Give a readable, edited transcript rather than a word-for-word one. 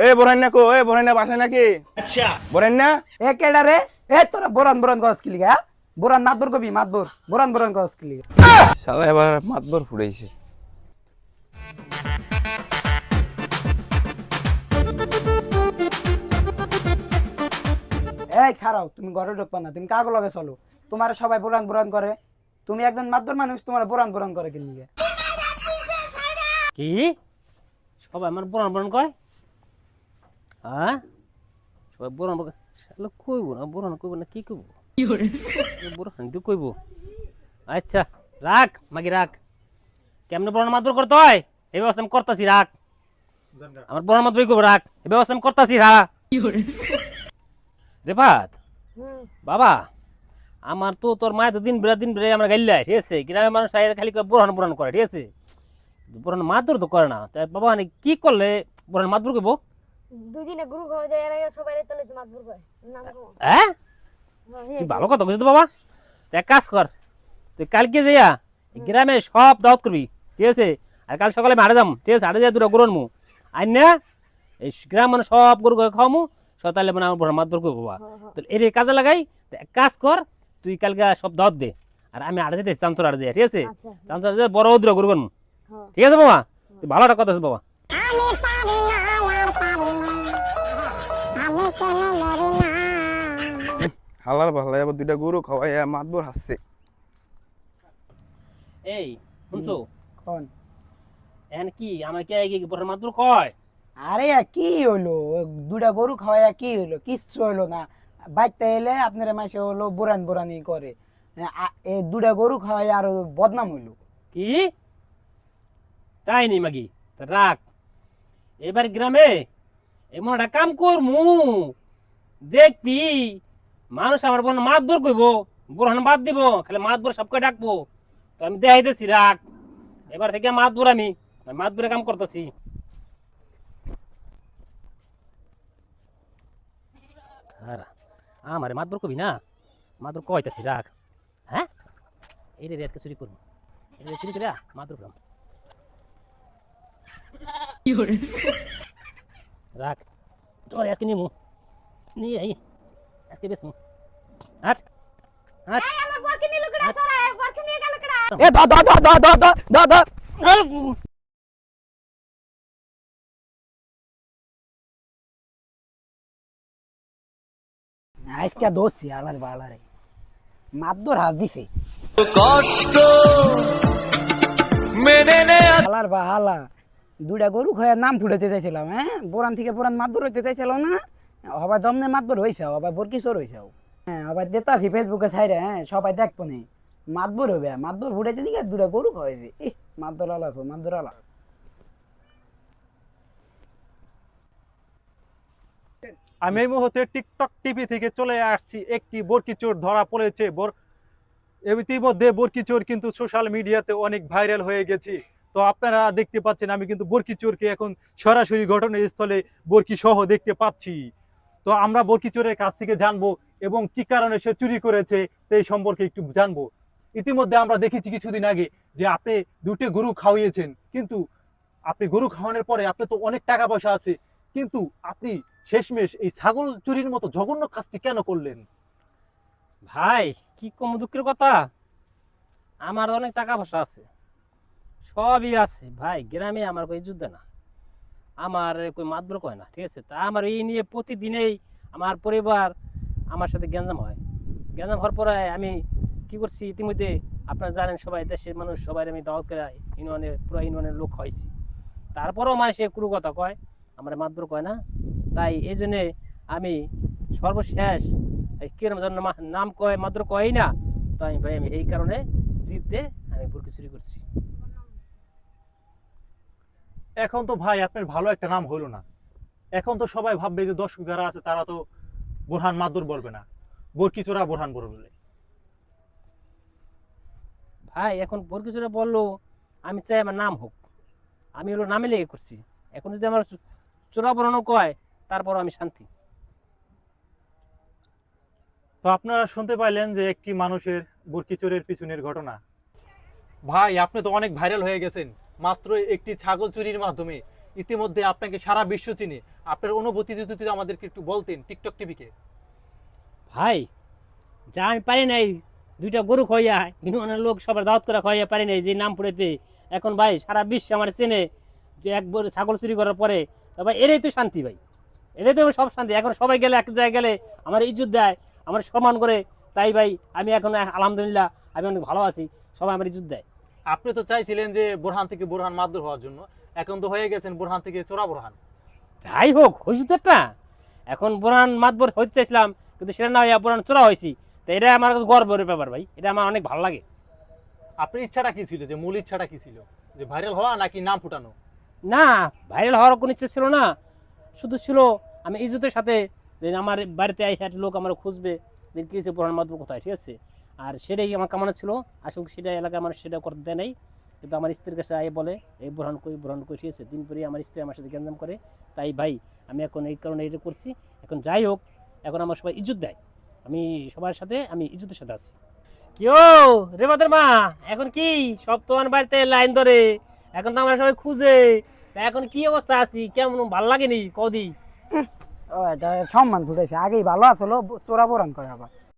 এ বোরান্না কো এ বোরান্না বাসায় নাকি? আচ্ছা বোরান্না এ কেডা রে? এ তোরা বরান বরান গস কি লিগা? বরান মাতবর কবি মাতবর বরান বরান গস কি লিগা? শালা এবার মাতবর ফুড়াইছে। এই খারাও, তুমি ঘরে ঢুকবা না, তুমি কাগো লগে চলো। তোমার সবাই বরান বরান করে, তুমি একজন মাতবর মানুষ, তোমার বরান বরান করে কি লিগা? কি সবাই আমার বরণ বরণ কয়? হ্যাঁ, সবাই বরণ বরণ শালা কইব না, বরণ কইব না, কি কইব? বরণ তুই কইব? আচ্ছা রাখ মাগি রাখ। কেমনে বরণ মাদুর করতে হয় এই ব্যবস্থা আমি করতেছি, রাখ। আমার বরণ মাদুর কইব, রাখ, এই ব্যবস্থা আমি করতেছি। রেফাত বাবা, আমার তো তোর মায়ের তো দিন বেড়ে আমরা গাইলাই, ঠিক আছে? গ্রামের মানুষ খালি বরণ বরণ করে, ঠিক আছে? বরণ মাদুর তো করে না। তাই বাবা মানে কি করলে বরণ মাদুর কইব? দুদিনে গুরু খাওয়া যায় এর আগে সবাই তলে মাতবুর কয় নাম কো। হ্যাঁ, তুই ভালো কথা বলছিস তো বাবা। তুই এক কাজ কর, তুই কালকে যাইয়া গ্রামে সব দাওয়াত করবি, ঠিক আছে? আর কাল সকালে আমি হাটে যাম, ঠিক আছে? হাটে যাই দুটো গরু আনমু, আইন না এই গ্রাম মানে সব গরু খাওয়ামু, সব তাহলে মানে আমার বড় মাতবর করবো বাবা। তো এর কাজে লাগাই। এক কাজ কর, তুই কালকে সব দাওয়াত দে, আর আমি হাটে যেতে চামচর হাটে যাই, ঠিক আছে? চামচর হাটে বড় দুটো গরু আনমু, ঠিক আছে বাবা? তুই ভালো একটা কথা আছে বাবা। হালার ভালো এবার দুইটা গরু খাওয়াই মাতবর হাসছে। এই শুনছো কোন? এখন কি আমার কি বড় মাতবর কয়? আরে কি হইলো, দুটা গরু খাওয়াইয়া কি হইলো? কিচ্ছু হইলো না। বাইতে এলে আপনার মাসে হলো বুরান বুরানি করে। এই দুটা গরু খাওয়াইয়া আরো বদনাম হইলো। কি তাই নি মাগি? তা রাখ, এবার গ্রামে এমন একটা কাম করমু, দেখবি মানুষ আমার বোন মাতবর কইব, বোরহান বাদ দিব, খালি মাতবর সবকে ডাকবো। তো আমি দেখাইতেছি, রাখ। এবার থেকে মাতবর আমি মাতবরে কাম করতেছি। আমারে মাতবর কবি না, মাতবর কইতাছি, রাখ। হ্যাঁ, এই রে আজকে চুরি করবো, এটা চুরি করে মাতবর করলাম, রাখ। তোর আজকে নিমু, নিয়ে আই আজকে বেসমু। আচ্ছা আচ্ছা আমার বরকে নিল কেডা সরায় বরকে নিয়ে গেল কেডা? এ দা দা দা দা দা দা দা দা। আজকে দোষী আলার বালারে মাতবর হাত দিছে কষ্ট মেনে নে। আলার বা হালা দুটা গরু খাওয়া নাম ফুটাতে চাইছিলাম। হ্যাঁ, বোরান থেকে বোরান মাতবর হইতে চাইছিলাম না। হবাই দমনে মাতবর হয়েছে, হবাই বরকিশোর হয়েছে। হ্যাঁ, হবাই দেতাছি ফেসবুকে ছাইরে, হ্যাঁ সবাই দেখবো নি। মাতবর হবে, মাতবর ফুটাইতে দিকে দুটা গরু খাওয়াইছে। ইহ, মাতবর আলা মাতবর আলা। আমি এই মুহূর্তে টিকটক টিভি থেকে চলে আসছি। একটি বরকি চোর ধরা পড়েছে। ইতিমধ্যে বরকি চোর কিন্তু সোশ্যাল মিডিয়াতে অনেক ভাইরাল হয়ে গেছে। তো আপনারা দেখতে পাচ্ছেন আমি কিন্তু বরকি চোরকে এখন সরাসরি ঘটনাস্থলে বরকি সহ দেখতে পাচ্ছি। তো আমরা বরকি চোরের কাছ থেকে জানবো এবং কি কারণে সে চুরি করেছে এই সম্পর্কে একটু জানবো। ইতিমধ্যে আমরা দেখেছি কিছুদিন আগে যে আপনি দুটো গরু খাওয়িয়েছেন, কিন্তু আপনি গরু খাওয়ানোর পরে আপনি তো অনেক টাকা পয়সা আছে, কিন্তু আপনি শেষমেশ এই ছাগল চুরির মতো জঘন্য কাজটি কেন করলেন? ভাই, কি কম দুঃখের কথা, আমার অনেক টাকা পয়সা আছে, সবই আছে ভাই। গ্রামে আমার কই যুদ্ধ না, আমার কই মাতবর কয় না, ঠিক আছে? তা আমার এই নিয়ে প্রতিদিনেই আমার পরিবার আমার সাথে গ্যাঞ্জাম হয়। গ্যাঞ্জাম হওয়ার পরে আমি কি করছি, ইতিমধ্যে আপনারা জানেন, সবাই দেশের মানুষ সবাই আমি দাওয়াত করে ইউনিয়নের পুরো ইউনিয়নের লোক হয়েছি। তারপরেও মানুষ কোনো কথা কয়, আমার মাতবর কয় না। তাই এই জন্যে আমি সর্বশেষ কিরম জন্য নাম কয় মাতবর কয়ই না। তো আমি ভাই আমি এই কারণে জিততে আমি বুরকি চুরি করছি। এখন তো ভাই আপনার ভালো একটা নাম হলো না। এখন তো সবাই ভাববে যে দর্শক যারা আছে তারা তো বোরহান মাদুর বলবে না, বরকি চোরা বোরহান বলবে। ভাই এখন বুরকি চুরি বললো, আমি চাই আমার নাম হোক, আমি হলো নামে লেগে করছি। এখন যদি আমার চোরা বরানো কয়, তারপর আমি শান্তি। তো আপনারা শুনতে পাইলেন যে একটি মানুষের বরকি চোরের পিছনের ঘটনা। ভাই আপনি তো অনেক ভাইরাল হয়ে গেছেন মাত্র একটি ছাগল চুরির মাধ্যমে। ইতিমধ্যে আপনাকে সারা বিশ্ব চিনে। আপনার অনুভূতি যদি আমাদেরকে একটু বলতেন টিকটক টিভিকে। ভাই যা আমি পারি নাই, 2টা গরু খাইয়া ইউনিয়নের লোক সবার দাওয়াত করে খাইয়া পারি নাই যে নাম পড়েতে, এখন ভাই সারা বিশ্ব আমার চেনে যে একবার ছাগল চুরি করার পরে। তা ভাই এটাই তো শান্তি ভাই, এটাই তো সব শান্তি। এখন সবাই গেলে এক জায়গায় গেলে আমার ইজ্জত দেয়, আমার সম্মান করে। তাই ভাই আমি এখন আলহামদুলিল্লাহ আমি অনেক ভালো আছি, সবাই আমার ইজ্জত দেয়। আপনি তো চাইছিলেন যে বোরহান থেকে বোরহান মাদুর হওয়ার জন্য, এখন তো হয়ে গেছেন বোরহান থেকে চোরা বোরহান। যাই হোক হয়েছি তো একটা, এখন বোরান মাতবর হইতে চাইছিলাম কিন্তু সেটা না হইয়া বোরান চোরা হয়েছি। তো এটা আমার কাছে গর্বের ব্যাপার ভাই, এটা আমার অনেক ভালো লাগে। আপনার ইচ্ছাটা কি ছিল, যে মূল ইচ্ছাটা কি ছিল, যে ভাইরাল হওয়া নাকি নাম ফুটানো? না, ভাইরাল হওয়ার কোনো ইচ্ছে ছিল না, শুধু ছিল আমি ইজ্জতের সাথে যে আমার বাড়িতে আই হ্যাঁ লোক আমার খুঁজবে যে কি হচ্ছে বোরান মাতবর কোথায়, ঠিক আছে। আর সেটাই আমার কামনা ছিল, আসলে সেটা এলাকায় আমার সেটা করতে দেয় নাই। কিন্তু আমার স্ত্রীর কাছে আই বলে এই বোরহান কই, ঠিক আছে। দিন পরে আমার স্ত্রী আমার সাথে গ্যাঞ্জাম করে। তাই ভাই আমি এখন এই কারণে এটা করছি। এখন যাই হোক, এখন আমার সবাই ইজ্জত দেয়, আমি সবার সাথে আমি ইজ্জতের সাথে আছি। কেউ রেবাদের মা এখন কি সব তোমার বাড়িতে লাইন ধরে, এখন তো আমার সবাই খুঁজে। তা এখন কি অবস্থা আছি, কেমন ভাল লাগেনি কদি? ও এটা সম্মান ফুটেছে, আগেই ভালো আসলো, চোরা বোরান করে আবার।